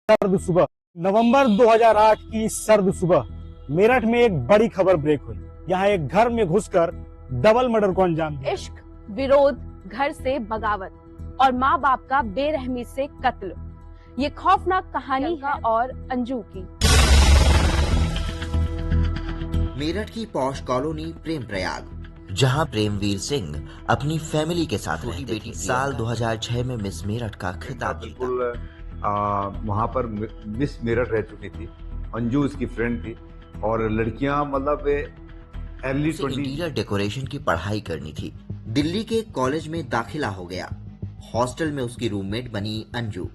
सर्द सुबह नवंबर 2008 की सर्द सुबह मेरठ में एक बड़ी खबर ब्रेक हुई। यहाँ एक घर में घुसकर डबल मर्डर को अंजाम दिया। इश्क, विरोध, घर से बगावत और माँ बाप का बेरहमी से कत्ल, ये खौफनाक कहानी है और अंजू की। मेरठ की पॉश कॉलोनी प्रेम प्रयाग, जहां प्रेमवीर सिंह अपनी फैमिली के साथ रहते थे। साल 2006 में मिस मेरठ का खिताब जीता। वहाँ पर मिस मेरठ रह चुकी थी। अंजू इसकी फ्रेंड थी और लड़कियां मतलब अर्ली 20 इंटीरियर डेकोरेशन की पढ़ाई करनी थी। दिल्ली के कॉलेज में दाखिला हो गया। हॉस्टल में उसकी रूममेट बनी अंजू,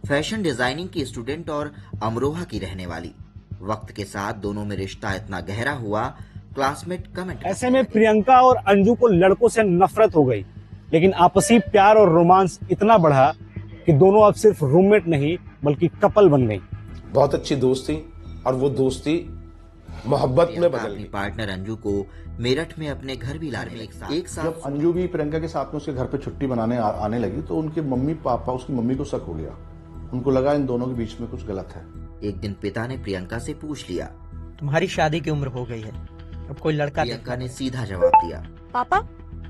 फैशन डिजाइनिंग की स्टूडेंट और अमरोहा की रहने वाली। वक्त के साथ दोनों में रिश्ता इतना गहरा हुआ, क्लासमेट कमेंट। ऐसे में प्रियंका और अंजू को लड़कों से नफरत हो गई, लेकिन आपसी प्यार और रोमांस इतना बढ़ा कि दोनों अब सिर्फ रूममेट नहीं बल्कि कपल बन गई। बहुत अच्छी दोस्त थी और वो दोस्ती मोहब्बत में बदल गई। पार्टनर अंजू को मेरठ में अपने घर भी लाने एक साथ जब अंजू भी प्रियंका के साथ में उसके घर पे छुट्टी बनाने आने लगी तो उनके मम्मी पापा, उसकी मम्मी को शक हो गया। उनको लगा इन दोनों के बीच में कुछ गलत है। एक दिन पिता ने प्रियंका से पूछ लिया, तुम्हारी शादी की उम्र हो गई है, अब कोई लड़का। प्रियंका ने सीधा जवाब दिया, पापा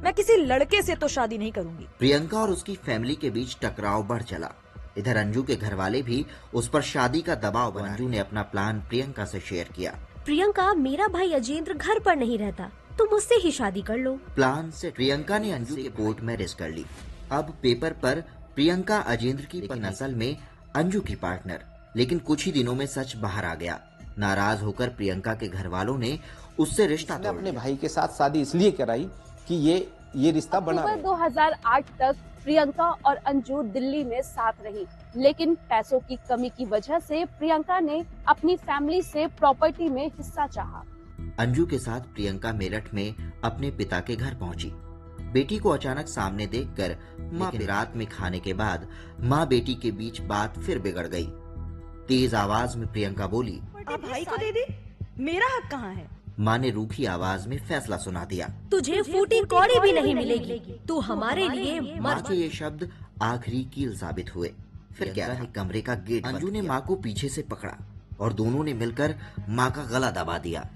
मैं किसी लड़के से तो शादी नहीं करूंगी। प्रियंका और उसकी फैमिली के बीच टकराव बढ़ चला। इधर अंजू के घर वाले भी उस पर शादी का दबाव बना। अंजू ने अपना प्लान प्रियंका से शेयर किया। प्रियंका, मेरा भाई अजेंद्र घर पर नहीं रहता, तुम मुझसे ही शादी कर लो। प्लान से प्रियंका ने अंजू के कोर्ट मैरिज कर ली। अब पेपर पर प्रियंका अजेंद्र की नस्ल में अंजू की पार्टनर। लेकिन कुछ ही दिनों में सच बाहर आ गया। नाराज होकर प्रियंका के घर वालों ने उससे रिश्ता तोड़ अपने भाई के साथ शादी इसलिए कराई कि ये रिश्ता बना रहे। 2008 तक प्रियंका और अंजू दिल्ली में साथ रही, लेकिन पैसों की कमी की वजह से प्रियंका ने अपनी फैमिली से प्रॉपर्टी में हिस्सा चाहा। अंजू के साथ प्रियंका मेरठ में अपने पिता के घर पहुंची। बेटी को अचानक सामने देखकर मां रात में खाने के बाद मां बेटी के बीच बात फिर बिगड़ गई। तेज आवाज में प्रियंका बोली, भाई को दे दे, मेरा हक कहाँ है? मां ने रूखी आवाज में फैसला सुना दिया, तुझे फूटी कौड़ी भी नहीं मिलेगी, तू हमारे लिए मां के ये शब्द आखिरी कील साबित हुए। फिर क्या है, कमरे का गेट। अंजू ने मां को पीछे से पकड़ा और दोनों ने मिलकर मां का गला दबा दिया।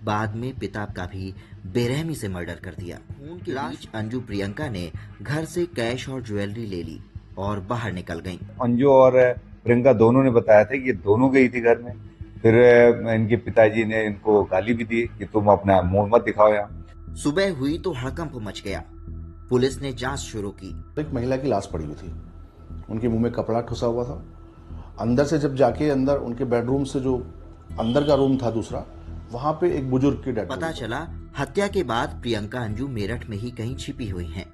बाद में पिता का भी बेरहमी से मर्डर कर दिया। खून के बीच अंजू प्रियंका ने घर से कैश और ज्वेलरी ले ली और बाहर निकल गईं। अंजू और प्रियंका दोनों ने बताया था कि ये दोनों गई थी घर में। फिर इनके पिताजी ने इनको गाली भी दी कि तुम अपना मुंह मत दिखाओ यहाँ। सुबह हुई तो हड़कंप मच गया। पुलिस ने जांच शुरू की। एक महिला की लाश पड़ी हुई थी, उनके मुंह में कपड़ा ठुसा हुआ था। अंदर से जब जाके अंदर उनके बेडरूम से जो अंदर का रूम था दूसरा, वहां पे एक बुजुर्ग की डेड पता चला हत्या के बाद प्रियंका अंजू मेरठ में ही कहीं छिपी हुई हैं।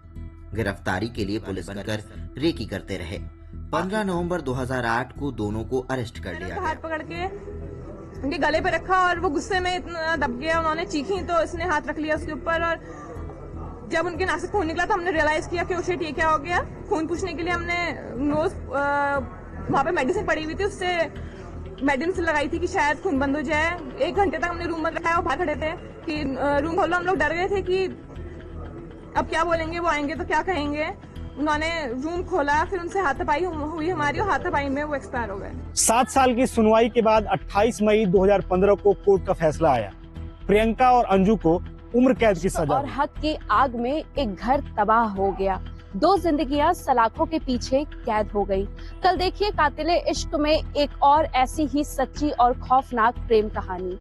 गिरफ्तारी के लिए पुलिस बनकर रेकी करते रहे। 15 नवंबर 2008 को दोनों को अरेस्ट कर लिया गया। हाथ पकड़ के उनके गले पे रखा और वो गुस्से में इतना दब गया, उन्होंने चीखी तो इसने हाथ रख लिया उसके ऊपर। और जब उनके नाक से खून निकला तो हमने रियलाइज किया कि उसे ठीक क्या हो गया। खून पूछने के लिए हमने नोज वहाँ पे मेडिसिन पड़ी हुई थी, उससे मेडिसिन लगाई थी कि शायद खून बंद हो जाए। 1 घंटे तक हमने रूम बंद रखा है। वो बाहर खड़े थे कि रूम खोलो। हम लोग डर गए थे कि अब क्या बोलेंगे, वो आएंगे तो क्या कहेंगे। उन्होंने रूम खोला, फिर उनसे हाथापाई हुई हमारी और हाथापाई में वो एक्सपायर हो गए। 7 साल की सुनवाई के बाद 28 मई 2015 को कोर्ट का फैसला आया। प्रियंका और अंजू को उम्र कैद की सजा और हक की आग में एक घर तबाह हो गया। 2 जिंदगियां सलाखों के पीछे कैद हो गई। कल देखिए कातिले इश्क में एक और ऐसी ही सच्ची और खौफनाक प्रेम कहानी।